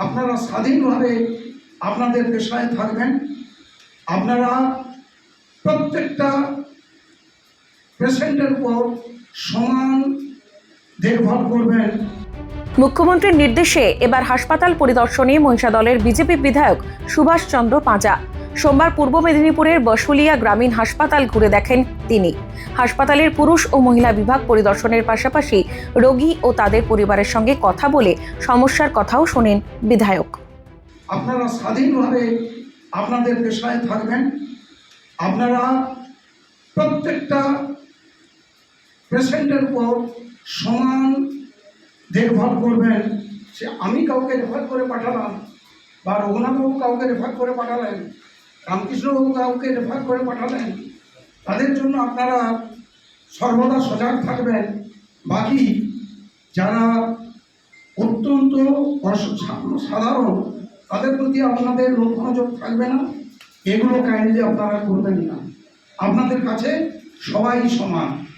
আপনারা স্বাধীনভাবে আপনাদের পেশায় থাকবেন। আপনারা প্রত্যেকটা পেশেন্টের উপর সমান দেখভাল করবেন। মুখ্যমন্ত্রীর নির্দেশে এবার হাসপাতাল পরিদর্শনে মহিষাদলের বিজেপি বিধায়ক সুভাষ চন্দ্র পাঁজা। সোমবার পূর্ব মেদিনীপুরের বসুলিয়া গ্রামীণ হাসপাতাল ঘুরে দেখেন তিনি। হাসপাতালের পুরুষ ও মহিলা বিভাগ পরিদর্শনের পাশাপাশি রোগী ও তাদের পরিবারের সঙ্গে কথা বলে সমস্যার কথাও শোনেন বিধায়ক। আপনারা স্বাধীনভাবে আপনাদের পেশায় থাকবেন। আপনারা প্রত্যেকটা পেশেন্টের উপর সমান দেখভাল করবেন। সে আমি কাউকে রেফার করে পাঠালাম বা রঘুনাথবাবু কাউকে রেফার করে পাঠালেন, রামকৃষ্ণবাবু কাউকে রেফার করে পাঠালেন, তাদের জন্য আপনারা সর্বদা সজাগ থাকবেন। বাকি যারা অত্যন্ত সাধারণ তাদের প্রতি আপনাদের লক্ষ্য নজর থাকবে না, এগুলো কাইন্ডলি আপনারা করবেন না। আপনাদের কাছে সবাই সমান।